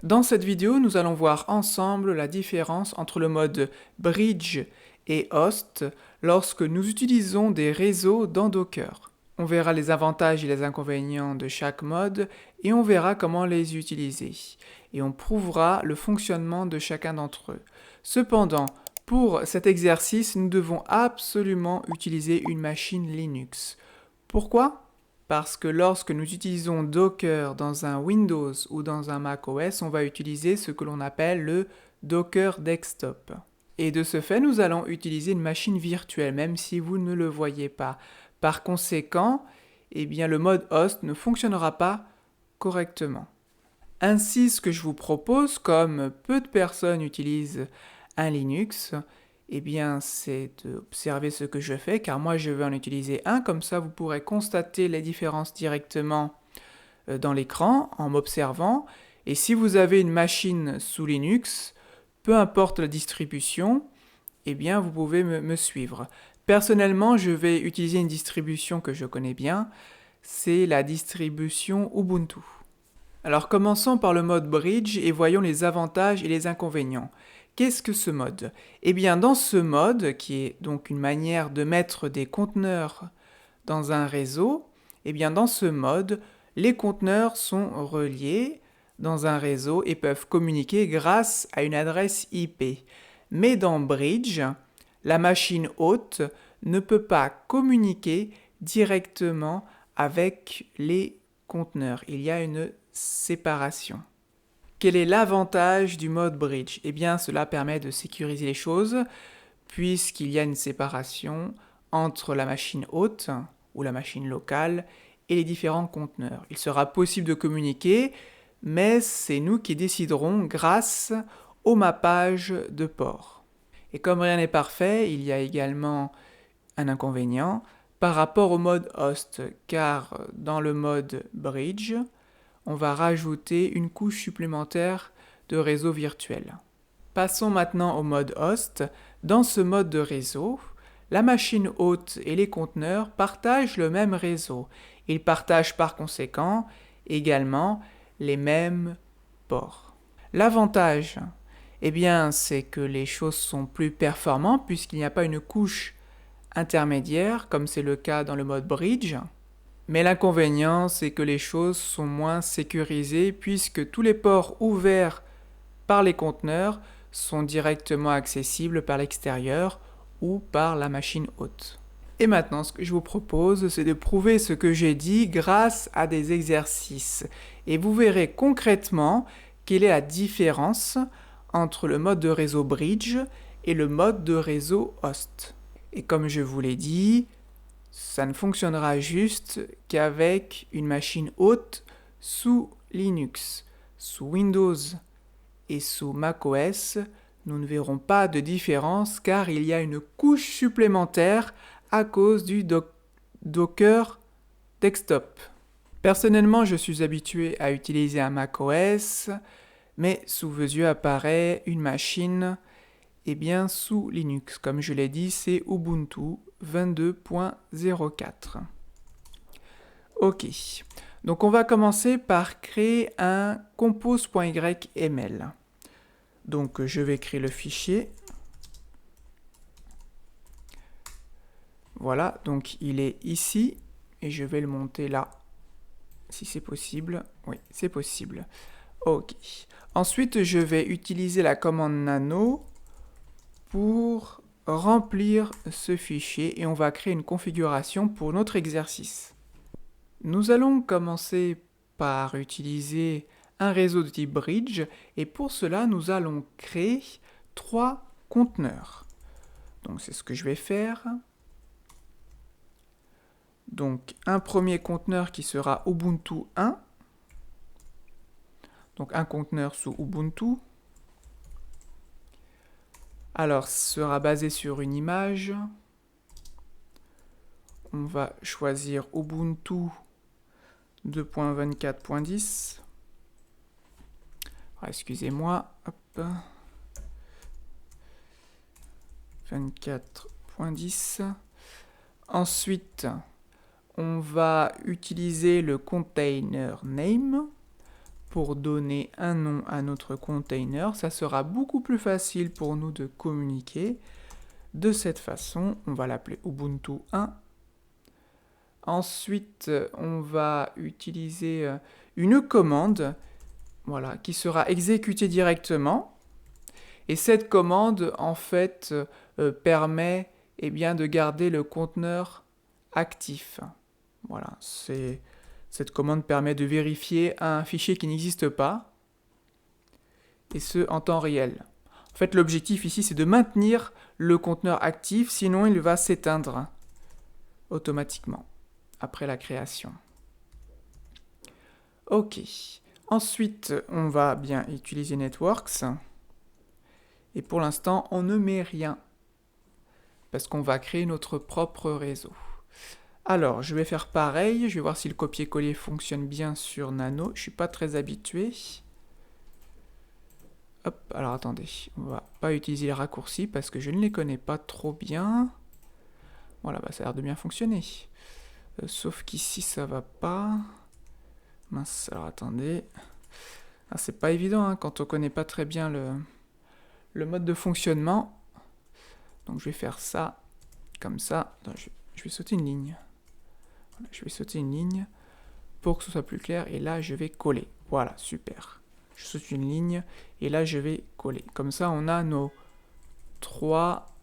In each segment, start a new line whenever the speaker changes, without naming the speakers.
Dans cette vidéo, nous allons voir ensemble la différence entre le mode bridge et host lorsque nous utilisons des réseaux dans Docker. On verra les avantages et les inconvénients de chaque mode et on verra comment les utiliser. Et on prouvera le fonctionnement de chacun d'entre eux. Cependant, pour cet exercice, nous devons absolument utiliser une machine Linux. Pourquoi ? Parce que lorsque nous utilisons Docker dans un Windows ou dans un macOS, on va utiliser ce que l'on appelle le Docker Desktop. Et de ce fait, nous allons utiliser une machine virtuelle, même si vous ne le voyez pas. Par conséquent, le mode host ne fonctionnera pas correctement. Ainsi, ce que je vous propose, comme peu de personnes utilisent un Linux, c'est d'observer ce que je fais, car moi je vais en utiliser un, comme ça vous pourrez constater les différences directement dans l'écran en m'observant. Et si vous avez une machine sous Linux, peu importe la distribution, vous pouvez me suivre. Personnellement, je vais utiliser une distribution que je connais bien, c'est la distribution Ubuntu. Alors commençons par le mode bridge et voyons les avantages et les inconvénients. Qu'est-ce que ce mode ? Dans ce mode, qui est donc une manière de mettre des conteneurs dans un réseau, dans ce mode, les conteneurs sont reliés dans un réseau et peuvent communiquer grâce à une adresse IP. Mais dans bridge, la machine hôte ne peut pas communiquer directement avec les conteneurs. Il y a une séparation. Quel est l'avantage du mode bridge ? Cela permet de sécuriser les choses puisqu'il y a une séparation entre la machine hôte ou la machine locale et les différents conteneurs. Il sera possible de communiquer, mais c'est nous qui déciderons grâce au mappage de port. Et comme rien n'est parfait, il y a également un inconvénient par rapport au mode host, car dans le mode bridge, on va rajouter une couche supplémentaire de réseau virtuel. Passons maintenant au mode host. Dans ce mode de réseau, la machine hôte et les conteneurs partagent le même réseau. Ils partagent par conséquent également les mêmes ports. L'avantage, c'est que les choses sont plus performantes puisqu'il n'y a pas une couche intermédiaire comme c'est le cas dans le mode bridge. Mais l'inconvénient, c'est que les choses sont moins sécurisées puisque tous les ports ouverts par les conteneurs sont directement accessibles par l'extérieur ou par la machine hôte. Et maintenant, ce que je vous propose, c'est de prouver ce que j'ai dit grâce à des exercices. Et vous verrez concrètement quelle est la différence entre le mode de réseau bridge et le mode de réseau host. Et comme je vous l'ai dit, ça ne fonctionnera juste qu'avec une machine hôte sous Linux. Sous Windows et sous macOS, nous ne verrons pas de différence car il y a une couche supplémentaire à cause du Docker Desktop. Personnellement, je suis habitué à utiliser un macOS, mais sous vos yeux apparaît une machine sous Linux. Comme je l'ai dit, c'est Ubuntu 22.04. Ok, donc on va commencer par créer un compose.yml. Donc je vais créer le fichier. Voilà, donc il est ici et je vais le monter là, si c'est possible. Oui, c'est possible. Ok. Ensuite, je vais utiliser la commande nano pour remplir ce fichier et on va créer une configuration pour notre exercice. Nous allons commencer par utiliser un réseau de type bridge et pour cela nous allons créer 3 conteneurs. Donc c'est ce que je vais faire. Donc un premier conteneur qui sera Ubuntu 1. Donc un conteneur sous Ubuntu. Alors, sera basé sur une image. On va choisir Ubuntu 2.24.10. Excusez-moi. 24.10. Ensuite, on va utiliser le container name. pour donner un nom à notre container. Ça sera beaucoup plus facile pour nous de communiquer. De cette façon, on va l'appeler Ubuntu 1. Ensuite, on va utiliser une commande, voilà, qui sera exécutée directement. Et cette commande, en fait, permet de garder le conteneur actif. Voilà, cette commande permet de vérifier un fichier qui n'existe pas, et ce, en temps réel. En fait, l'objectif ici, c'est de maintenir le conteneur actif, sinon il va s'éteindre automatiquement après la création. Ok. Ensuite, on va bien utiliser Networks. Et pour l'instant, on ne met rien, parce qu'on va créer notre propre réseau. Alors, je vais faire pareil, je vais voir si le copier-coller fonctionne bien sur Nano. Je ne suis pas très habitué. Hop, alors attendez, on va pas utiliser les raccourcis parce que je ne les connais pas trop bien. Voilà, bah ça a l'air de bien fonctionner. Sauf qu'ici, ça va pas. Mince, alors attendez. Ah, c'est pas évident hein, quand on connaît pas très bien le mode de fonctionnement. Donc je vais faire ça, comme ça. Non, je vais sauter une ligne. Voilà, je vais sauter une ligne pour que ce soit plus clair. Et là, je vais coller. Voilà, super. Je saute une ligne et là, je vais coller. Comme ça, on a nos 3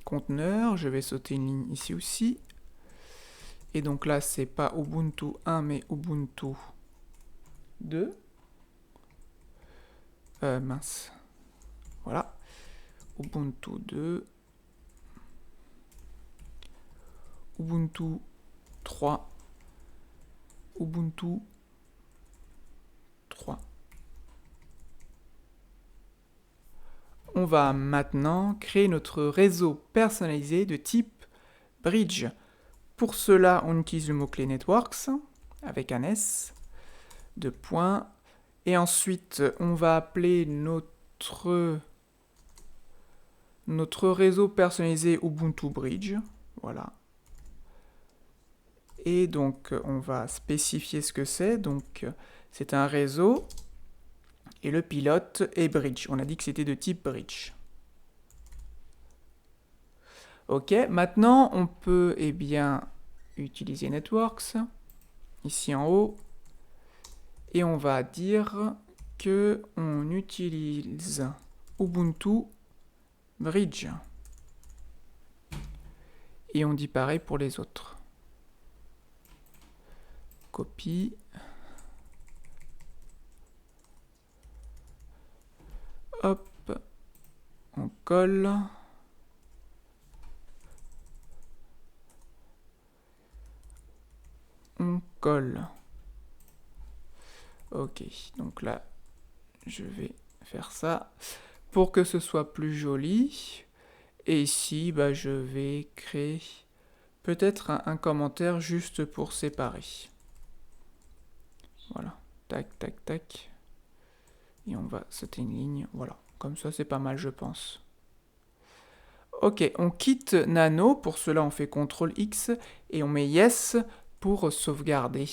conteneurs. Je vais sauter une ligne ici aussi. Et donc là, c'est pas Ubuntu 1, mais Ubuntu 2. Mince. Voilà. Ubuntu 2. Ubuntu 3. Ubuntu 3. On va maintenant créer notre réseau personnalisé de type Bridge. Pour cela, on utilise le mot-clé Networks, avec un S, 2 points. Et ensuite, on va appeler notre réseau personnalisé Ubuntu Bridge. Voilà. Et donc, on va spécifier ce que c'est. Donc, c'est un réseau. Et le pilote est Bridge. On a dit que c'était de type Bridge. Ok, maintenant, on peut utiliser Networks. Ici en haut. Et on va dire que on utilise Ubuntu Bridge. Et on dit pareil pour les autres. Copie. Hop. On colle. On colle. Ok, donc là, je vais faire ça pour que ce soit plus joli. Et ici, je vais créer peut-être un commentaire juste pour séparer. Voilà, tac, tac, tac. Et on va sauter une ligne, voilà. Comme ça, c'est pas mal, je pense. Ok, on quitte Nano. Pour cela, on fait CTRL-X et on met Yes pour sauvegarder.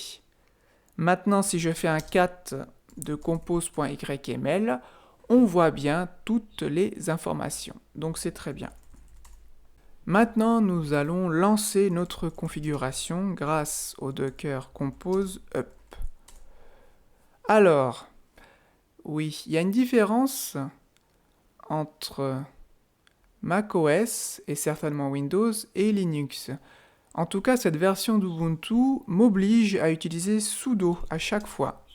Maintenant, si je fais un cat de compose.yml, on voit bien toutes les informations. Donc, c'est très bien. Maintenant, nous allons lancer notre configuration grâce au Docker Compose Up. Alors, oui, il y a une différence entre macOS et certainement Windows et Linux. En tout cas, cette version d'Ubuntu m'oblige à utiliser sudo à chaque fois,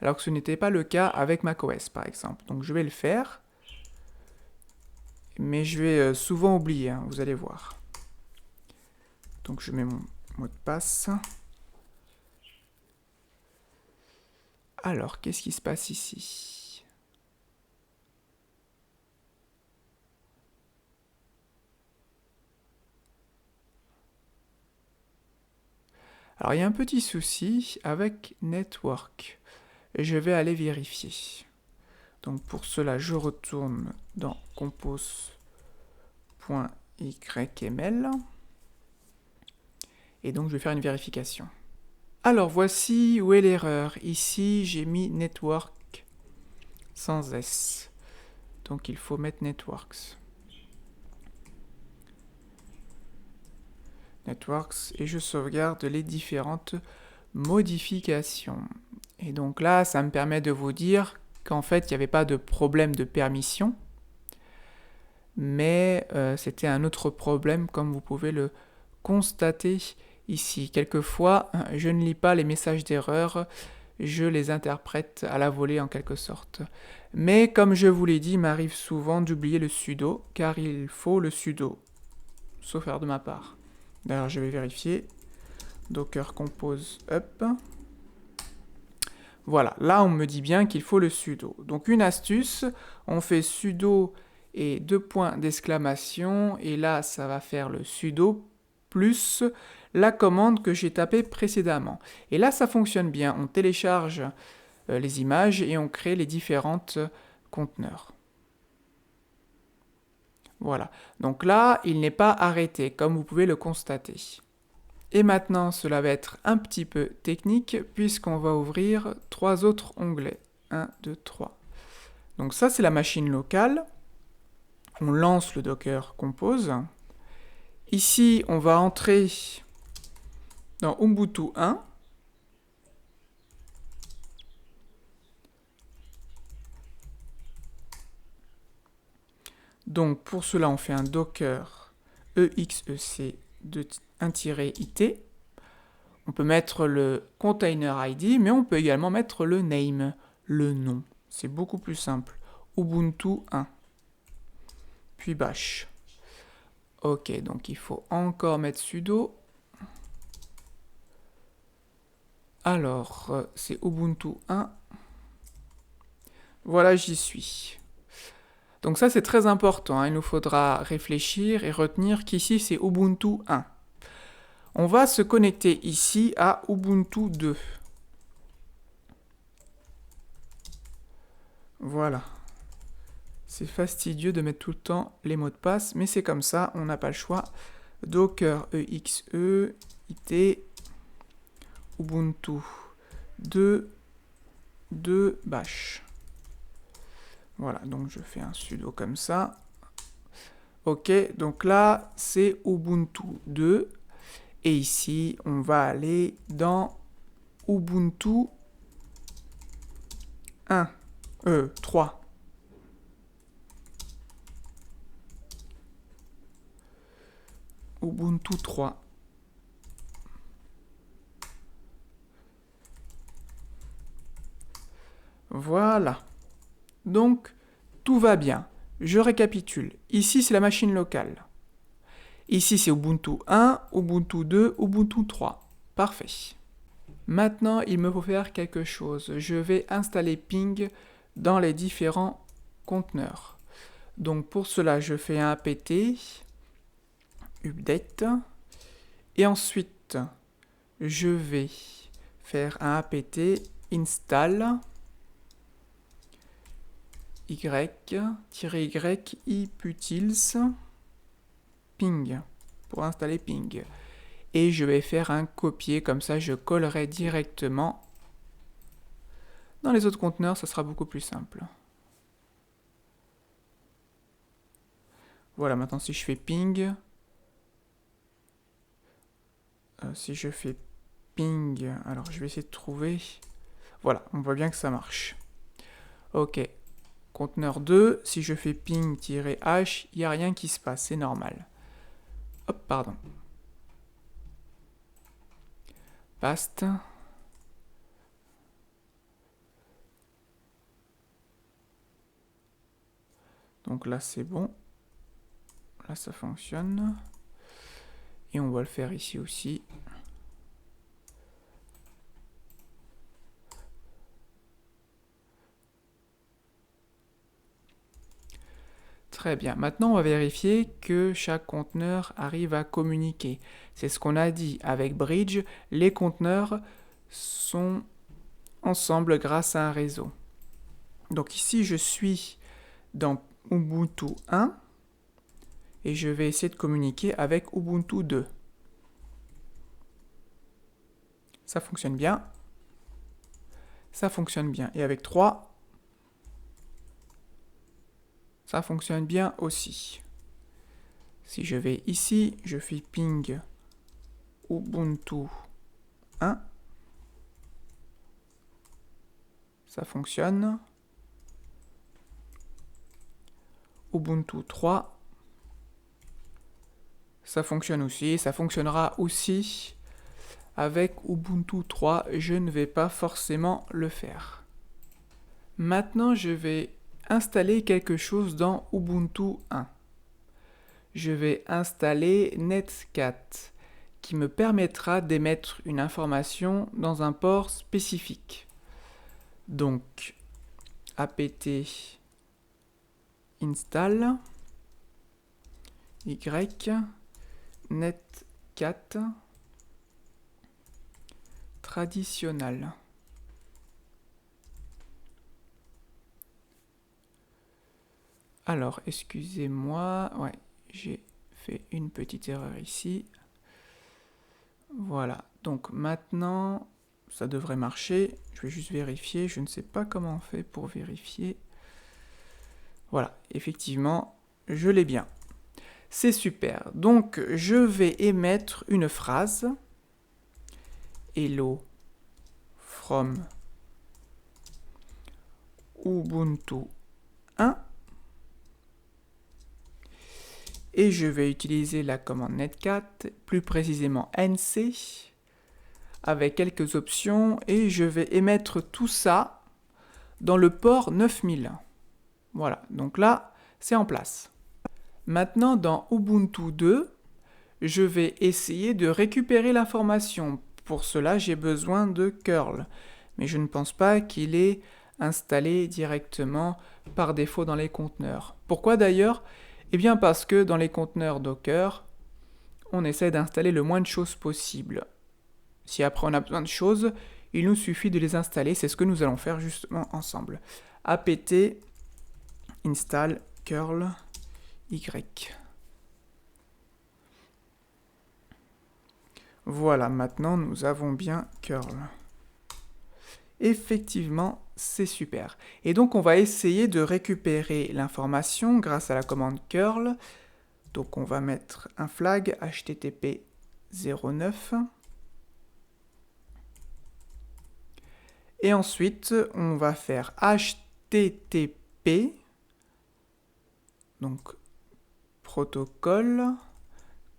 alors que ce n'était pas le cas avec macOS par exemple. Donc je vais le faire, mais je vais souvent oublier, hein, vous allez voir. Donc je mets mon mot de passe. Alors, qu'est-ce qui se passe ici ? Alors, il y a un petit souci avec Network. Et je vais aller vérifier. Donc, pour cela, je retourne dans compose.yml. Et donc, je vais faire une vérification. Alors, voici où est l'erreur. Ici, j'ai mis network sans S. Donc, il faut mettre networks. Networks, et je sauvegarde les différentes modifications. Et donc là, ça me permet de vous dire qu'en fait, il n'y avait pas de problème de permission, mais c'était un autre problème, comme vous pouvez le constater ici. Quelquefois, je ne lis pas les messages d'erreur, je les interprète à la volée en quelque sorte. Mais comme je vous l'ai dit, il m'arrive souvent d'oublier le sudo, car il faut le sudo, sauf erreur de ma part. D'ailleurs, je vais vérifier. Docker compose up. Voilà, là on me dit bien qu'il faut le sudo. Donc une astuce, on fait sudo et 2 points d'exclamation, et là ça va faire le sudo plus la commande que j'ai tapée précédemment. Et là ça fonctionne bien, on télécharge les images et on crée les différentes conteneurs. Voilà, donc là il n'est pas arrêté, comme vous pouvez le constater. Et maintenant, cela va être un petit peu technique, puisqu'on va ouvrir 3 autres onglets. 1, 2, 3. Donc ça, c'est la machine locale. On lance le Docker Compose. Ici, on va entrer dans Ubuntu 1. Donc pour cela, on fait un Docker exec1-it. On peut mettre le container ID, mais on peut également mettre le name, le nom. C'est beaucoup plus simple. Ubuntu 1. Puis bash. Ok, donc il faut encore mettre sudo. Alors, c'est Ubuntu 1. Voilà, j'y suis. Donc ça, c'est très important. Il nous faudra réfléchir et retenir qu'ici, c'est Ubuntu 1. On va se connecter ici à Ubuntu 2. Voilà. C'est fastidieux de mettre tout le temps les mots de passe, mais c'est comme ça, on n'a pas le choix. Docker exe it Ubuntu 2 bash. Voilà, donc je fais un sudo comme ça. Ok, donc là, c'est Ubuntu 2. Et ici, on va aller dans Ubuntu 3. Ubuntu 3. Voilà. Donc, tout va bien. Je récapitule. Ici, c'est la machine locale. Ici, c'est Ubuntu 1, Ubuntu 2, Ubuntu 3. Parfait. Maintenant, il me faut faire quelque chose. Je vais installer ping dans les différents conteneurs. Donc, pour cela, je fais un apt update. Et ensuite, je vais faire un apt install y-y iputils ping pour installer ping. Et je vais faire un copier, comme ça je collerai directement dans les autres conteneurs, ça sera beaucoup plus simple. Voilà, maintenant si je fais ping, alors je vais essayer de trouver, voilà, on voit bien que ça marche. Ok, conteneur 2, si je fais ping-h, il n'y a rien qui se passe, c'est normal. Hop, pardon. Past. Donc là c'est bon. Là ça fonctionne. Et on va le faire ici aussi. Très bien. Maintenant, on va vérifier que chaque conteneur arrive à communiquer. C'est ce qu'on a dit avec Bridge. Les conteneurs sont ensemble grâce à un réseau. Donc ici, je suis dans Ubuntu 1 et je vais essayer de communiquer avec Ubuntu 2. Ça fonctionne bien. Ça fonctionne bien. Et avec 3, ça fonctionne bien aussi. Si je vais ici, je fais ping Ubuntu 1. Ça fonctionne. Ubuntu 3. Ça fonctionne aussi. Ça fonctionnera aussi avec Ubuntu 3. Je ne vais pas forcément le faire. Maintenant, je vais installer quelque chose dans Ubuntu 1. Je vais installer Netcat, qui me permettra d'émettre une information dans un port spécifique. Donc, apt install y netcat traditionnel. Alors, excusez-moi, ouais, j'ai fait une petite erreur ici. Voilà, donc maintenant, ça devrait marcher. Je vais juste vérifier, je ne sais pas comment on fait pour vérifier. Voilà, effectivement, je l'ai bien. C'est super. Donc, je vais émettre une phrase. Hello from Ubuntu 1. Et je vais utiliser la commande netcat, plus précisément nc, avec quelques options, et je vais émettre tout ça dans le port 9000. Voilà, donc là, c'est en place. Maintenant, dans Ubuntu 2, je vais essayer de récupérer l'information. Pour cela, j'ai besoin de curl, mais je ne pense pas qu'il est installé directement par défaut dans les conteneurs. Pourquoi d'ailleurs ? Eh bien parce que dans les conteneurs Docker, on essaie d'installer le moins de choses possible. Si après on a besoin de choses, il nous suffit de les installer, c'est ce que nous allons faire justement ensemble. apt install curl y. Voilà, maintenant nous avons bien curl. Effectivement, c'est super. Et donc on va essayer de récupérer l'information grâce à la commande curl. Donc on va mettre un flag http 09. Et ensuite, on va faire http, donc protocole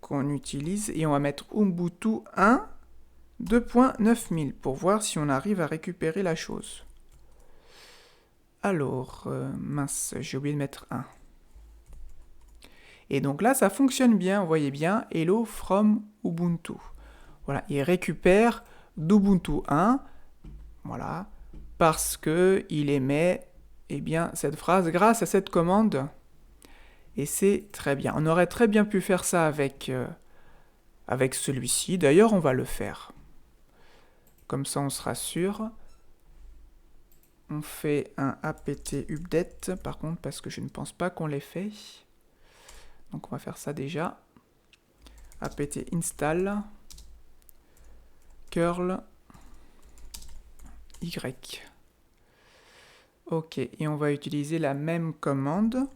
qu'on utilise, et on va mettre Ubuntu 1 2.9000 pour voir si on arrive à récupérer la chose. Alors, mince, j'ai oublié de mettre 1. Et donc là, ça fonctionne bien, vous voyez bien, hello from Ubuntu. Voilà, il récupère d'Ubuntu 1, voilà, parce qu'il émet bien, cette phrase grâce à cette commande. Et c'est très bien. On aurait très bien pu faire ça avec celui-ci. D'ailleurs, on va le faire. Comme ça, on sera sûr. On fait un apt update, par contre, parce que je ne pense pas qu'on l'ait fait. Donc, on va faire ça déjà. apt install curl y. Ok, et on va utiliser la même commande.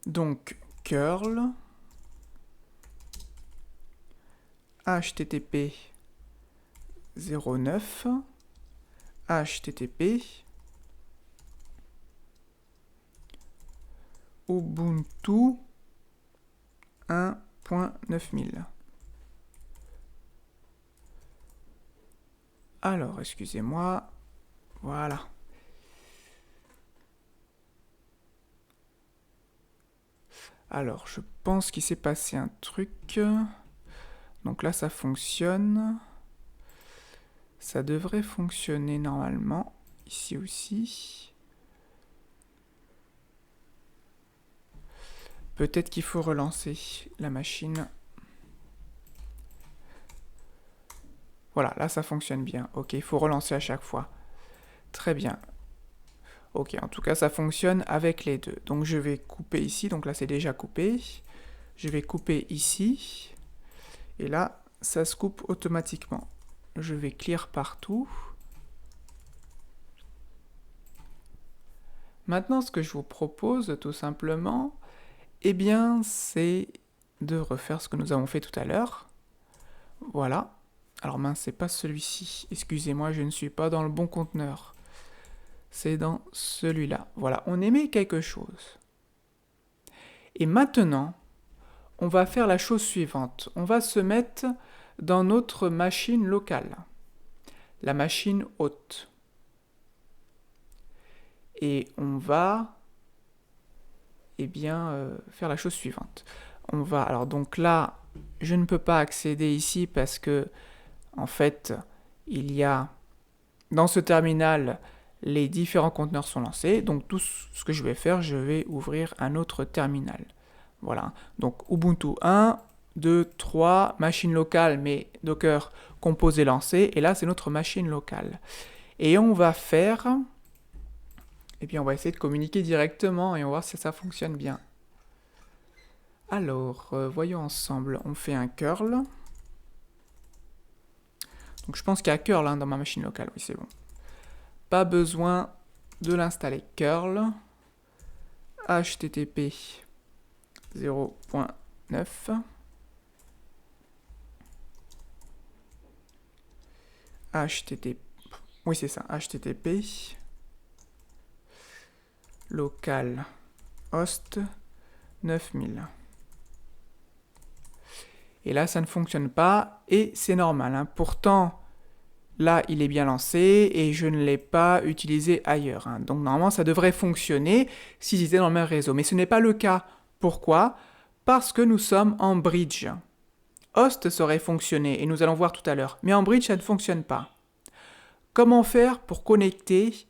Donc, curl http 09 http Ubuntu 1.9000. Alors, excusez-moi, voilà. Alors, je pense qu'il s'est passé un truc. Donc là, ça fonctionne. Ça devrait fonctionner normalement. Ici aussi. Peut-être qu'il faut relancer la machine. Voilà, là, ça fonctionne bien. Ok, il faut relancer à chaque fois. Très bien. Ok, en tout cas, ça fonctionne avec les deux. Donc, je vais couper ici. Donc là, c'est déjà coupé. Je vais couper ici. Et là, ça se coupe automatiquement. je vais clear partout. Maintenant, ce que je vous propose, tout simplement, eh bien, c'est de refaire ce que nous avons fait tout à l'heure. Voilà. Alors mince, c'est pas celui-ci. Excusez-moi, je ne suis pas dans le bon conteneur. C'est dans celui-là. Voilà, on émet quelque chose. Et maintenant, on va faire la chose suivante. On va se mettre dans notre machine locale, la machine hôte. Et on va faire la chose suivante. Alors donc là, je ne peux pas accéder ici parce que, en fait, il y a dans ce terminal, les différents conteneurs sont lancés. Donc tout ce que je vais faire, je vais ouvrir un autre terminal. Voilà. Donc Ubuntu 1, 2, 3, machine locale, mais Docker composé lancé. Et là, c'est notre machine locale. Et on va faire... Eh bien, on va essayer de communiquer directement et on va voir si ça fonctionne bien. Alors, voyons ensemble. On fait un curl. Donc, je pense qu'il y a curl dans ma machine locale. Oui, c'est bon. Pas besoin de l'installer. Curl. HTTP 0.9. HTTP. Oui, c'est ça. HTTP. Local host 9000. Et là, ça ne fonctionne pas et c'est normal. Hein. Pourtant, là, il est bien lancé et je ne l'ai pas utilisé ailleurs. Hein. Donc, normalement, ça devrait fonctionner s'ils étaient dans le même réseau. Mais ce n'est pas le cas. Pourquoi? Parce que nous sommes en bridge. Host saurait fonctionner et nous allons voir tout à l'heure. Mais en bridge, ça ne fonctionne pas. Comment faire pour connecter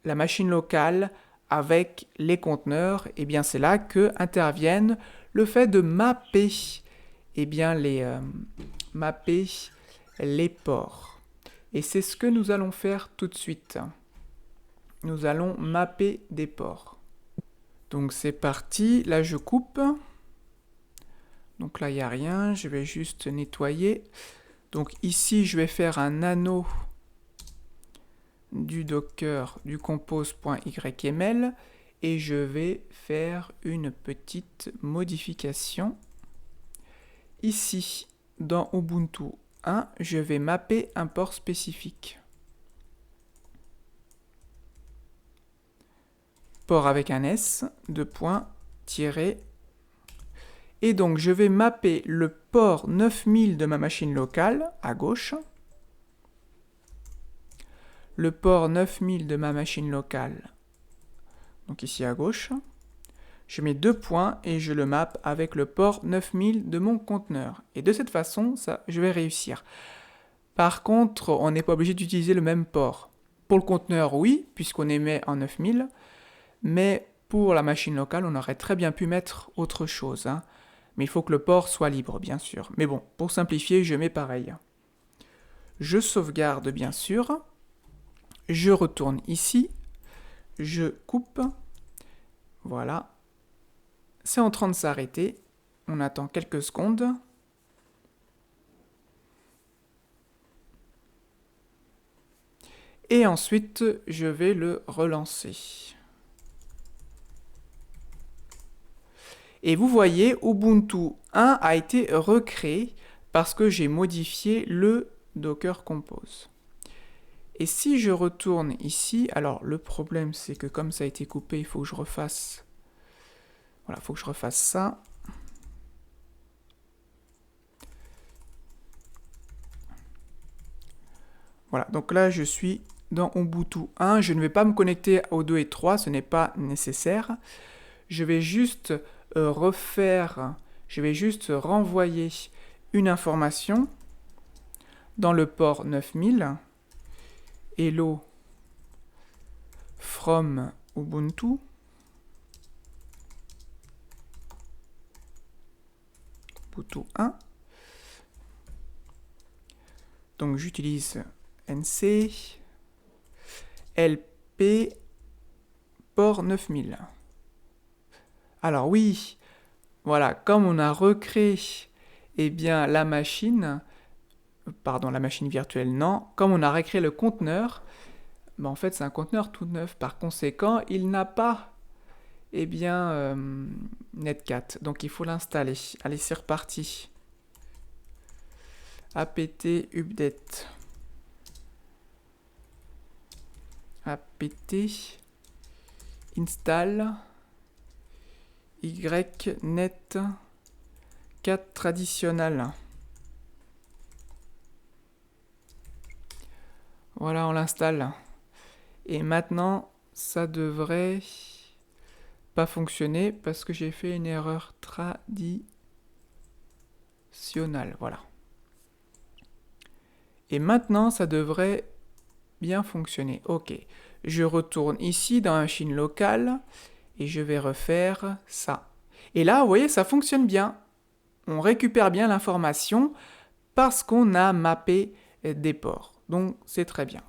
la machine locale avec les conteneurs? Eh bien, c'est là que interviennent le fait de mapper, mapper les ports. Et c'est ce que nous allons faire tout de suite. Nous allons mapper des ports. Donc c'est parti, là je coupe. Donc là il n'y a rien, je vais juste nettoyer. Donc ici je vais faire un anneau du docker du compose.yml et je vais faire une petite modification. Ici, dans Ubuntu 1, je vais mapper un port spécifique. Port avec un S, tiré. Et donc, je vais mapper le port 9000 de ma machine locale, à gauche. Le port 9000 de ma machine locale, donc ici à gauche. Je mets 2 points et je le map avec le port 9000 de mon conteneur. Et de cette façon, je vais réussir. Par contre, on n'est pas obligé d'utiliser le même port. Pour le conteneur, oui, puisqu'on émet en 9000. Mais pour la machine locale, on aurait très bien pu mettre autre chose. Hein. Mais il faut que le port soit libre, bien sûr. Mais bon, pour simplifier, je mets pareil. Je sauvegarde, bien sûr. Je retourne ici. Je coupe. Voilà. C'est en train de s'arrêter. On attend quelques secondes. Et ensuite, je vais le relancer. Et vous voyez, Ubuntu 1 a été recréé parce que j'ai modifié le Docker Compose. Et si je retourne ici, alors le problème c'est que comme ça a été coupé, il faut que je refasse. Voilà, il faut que je refasse ça. Voilà, donc là je suis dans Ubuntu 1. Je ne vais pas me connecter aux 2 et 3, ce n'est pas nécessaire. Je vais juste renvoyer une information dans le port 9000. Hello from Ubuntu. Ubuntu 1. Donc j'utilise NC LP port 9000. Alors oui, voilà, comme on a recréé la machine, pardon, la machine virtuelle, non. Comme on a recréé le conteneur, ben, en fait, c'est un conteneur tout neuf. Par conséquent, il n'a pas, eh bien, Netcat. Donc, il faut l'installer. Allez, c'est reparti. apt update. apt install ynet 4 traditionnel. Voilà, on l'installe. Et maintenant, ça devrait pas fonctionner parce que j'ai fait une erreur traditionnelle. Voilà. Et maintenant, ça devrait bien fonctionner. Ok. Je retourne ici dans la machine locale et je vais refaire ça. Et là, vous voyez, ça fonctionne bien. On récupère bien l'information parce qu'on a mappé des ports. Donc, c'est très bien.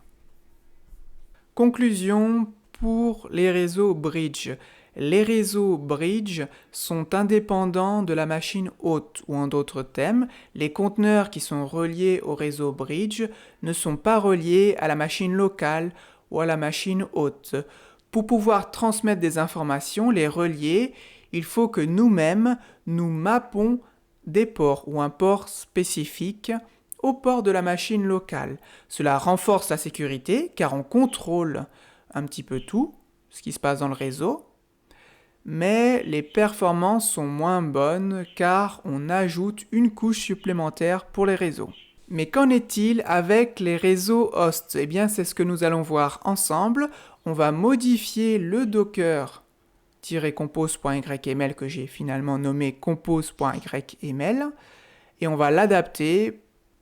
Conclusion pour les réseaux bridge. Les réseaux bridge sont indépendants de la machine hôte, ou en d'autres termes, les conteneurs qui sont reliés au réseau bridge ne sont pas reliés à la machine locale ou à la machine hôte. Pour pouvoir transmettre des informations, les relier, il faut que nous-mêmes, nous mappons des ports ou un port spécifique au port de la machine locale. Cela renforce la sécurité car on contrôle un petit peu tout, ce qui se passe dans le réseau, mais les performances sont moins bonnes car on ajoute une couche supplémentaire pour les réseaux. Mais qu'en est-il avec les réseaux hosts? Eh bien, c'est ce que nous allons voir ensemble. On va modifier le docker-compose.yml que j'ai finalement nommé compose.yml et on va l'adapter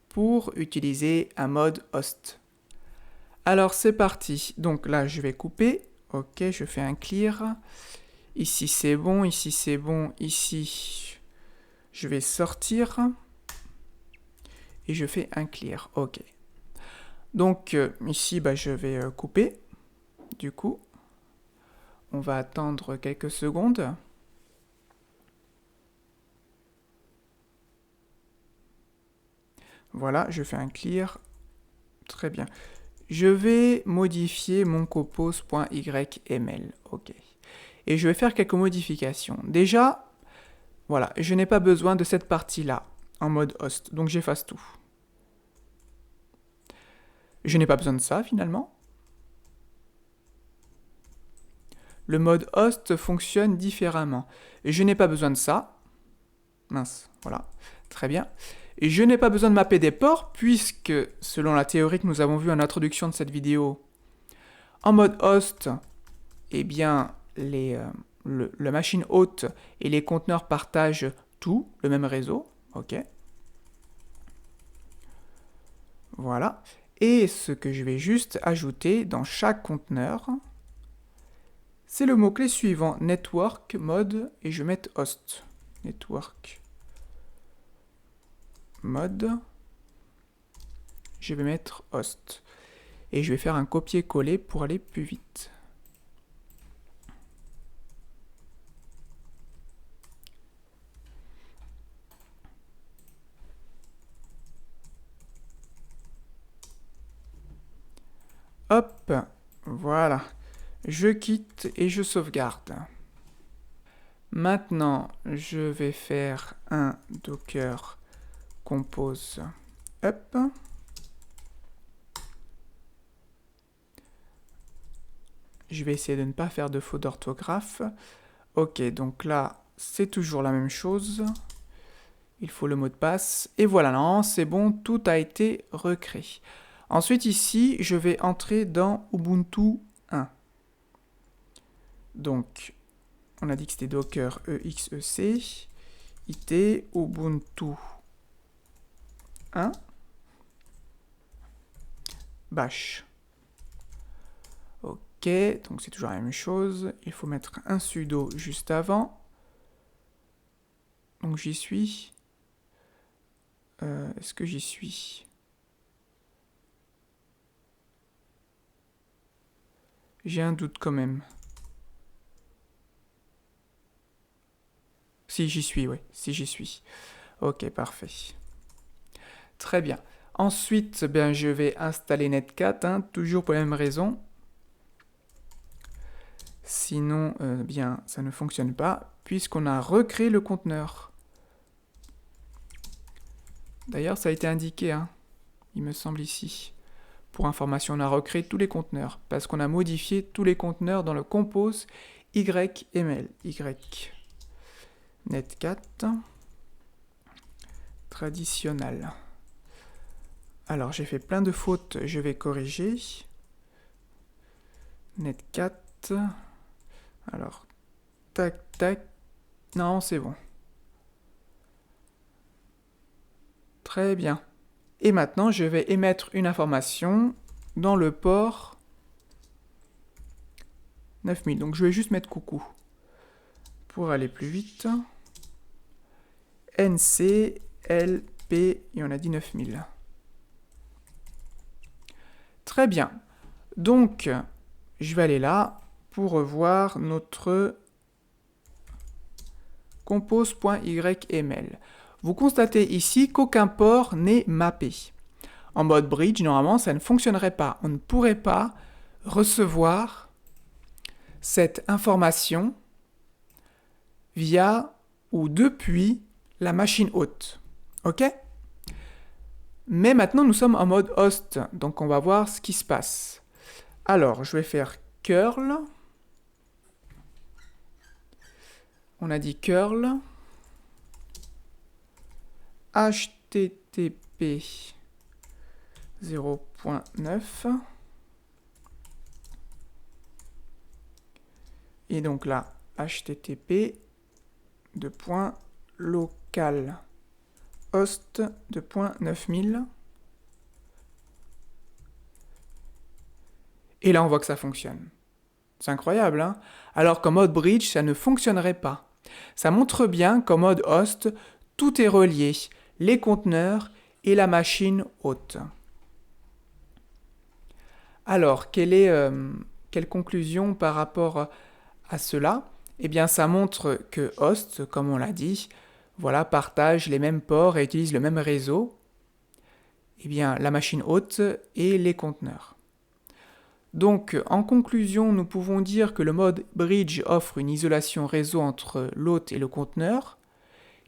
pour utiliser un mode host. Alors c'est parti. Donc là je vais couper. Ok, je fais un clear. Ici c'est bon, ici c'est bon, ici je vais sortir. Et je fais un clear. Ok. Donc ici je vais couper. Du coup, on va attendre quelques secondes. Voilà, je fais un clear. Très bien. Je vais modifier mon compose.yml. Ok. Et je vais faire quelques modifications. Déjà, voilà, je n'ai pas besoin de cette partie-là en mode host. Donc j'efface tout. Je n'ai pas besoin de ça finalement. Le mode host fonctionne différemment. Je n'ai pas besoin de ça. Mince, voilà. Très bien. Et je n'ai pas besoin de mapper des ports puisque, selon la théorie que nous avons vue en introduction de cette vidéo, en mode host, eh bien, la machine hôte et les conteneurs partagent tout, le même réseau. Ok. Voilà. Et ce que je vais juste ajouter dans chaque conteneur, c'est le mot-clé suivant, network mode, et je vais mettre host. Network mode, je vais mettre host. Et je vais faire un copier-coller pour aller plus vite. Hop, voilà. Je quitte et je sauvegarde. Maintenant, je vais faire un docker compose up. Je vais essayer de ne pas faire de faute d'orthographe. Ok, donc là, c'est toujours la même chose. Il faut le mot de passe. Et voilà, non, c'est bon, tout a été recréé. Ensuite, ici, je vais entrer dans Ubuntu 1. Donc, on a dit que c'était docker exec, it Ubuntu 1, bash. Ok, donc c'est toujours la même chose. Il faut mettre un sudo juste avant. Donc j'y suis. Est-ce que j'y suis? J'ai un doute quand même. Si j'y suis, oui. Si j'y suis. Ok, parfait. Très bien. Ensuite, ben, je vais installer Netcat, hein, toujours pour la même raison. Sinon, bien, ça ne fonctionne pas, puisqu'on a recréé le conteneur. D'ailleurs, ça a été indiqué, hein, il me semble ici. Pour information, on a recréé tous les conteneurs, parce qu'on a modifié tous les conteneurs dans le compose YML. Netcat traditionnel. Alors, j'ai fait plein de fautes, je vais corriger. Netcat. Alors, tac, tac. Non, c'est bon. Très bien. Et maintenant, je vais émettre une information dans le port 9000. Donc, je vais juste mettre coucou. Pour aller plus vite. NC, LP, et on a dit 9000. Très bien. Donc, je vais aller là pour revoir notre compose.yml. Vous constatez ici qu'aucun port n'est mappé. En mode bridge, normalement, ça ne fonctionnerait pas. On ne pourrait pas recevoir cette information via ou depuis la machine hôte. OK? Mais maintenant, nous sommes en mode host, donc on va voir ce qui se passe. Alors, je vais faire curl. On a dit curl. HTTP 0.9. Et donc là, HTTP local host 9000. Et là, on voit que ça fonctionne. C'est incroyable, hein? Alors qu'en mode bridge, ça ne fonctionnerait pas. Ça montre bien qu'en mode host, tout est relié, les conteneurs et la machine hôte. Alors, quelle conclusion par rapport à cela? Eh bien, ça montre que host, comme on l'a dit, voilà, partage les mêmes ports et utilise le même réseau. Eh bien, la machine hôte et les conteneurs. Donc, en conclusion, nous pouvons dire que le mode bridge offre une isolation réseau entre l'hôte et le conteneur,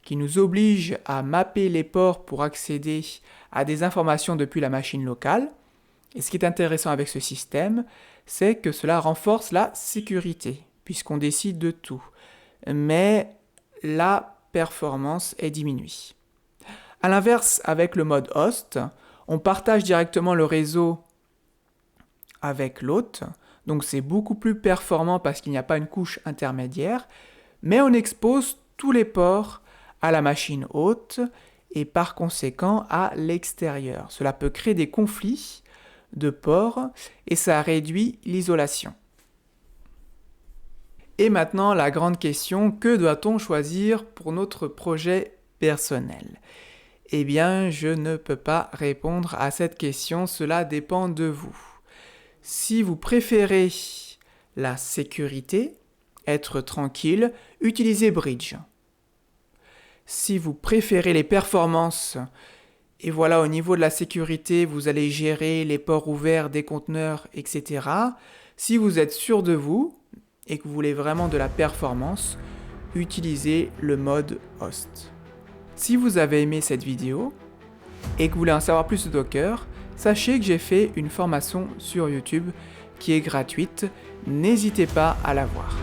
qui nous oblige à mapper les ports pour accéder à des informations depuis la machine locale. Et ce qui est intéressant avec ce système, c'est que cela renforce la sécurité, puisqu'on décide de tout. Mais la performance est diminuée. A l'inverse, avec le mode host, on partage directement le réseau avec l'hôte, donc c'est beaucoup plus performant parce qu'il n'y a pas une couche intermédiaire, mais on expose tous les ports à la machine hôte et par conséquent à l'extérieur. Cela peut créer des conflits de ports et ça réduit l'isolation. Et maintenant, la grande question, que doit-on choisir pour notre projet personnel? Eh bien, je ne peux pas répondre à cette question, cela dépend de vous. Si vous préférez la sécurité, être tranquille, utilisez Bridge. Si vous préférez les performances, et voilà, au niveau de la sécurité, vous allez gérer les ports ouverts des conteneurs, etc. Si vous êtes sûr de vous, et que vous voulez vraiment de la performance, utilisez le mode host. Si vous avez aimé cette vidéo, et que vous voulez en savoir plus sur Docker, sachez que j'ai fait une formation sur YouTube qui est gratuite, n'hésitez pas à la voir.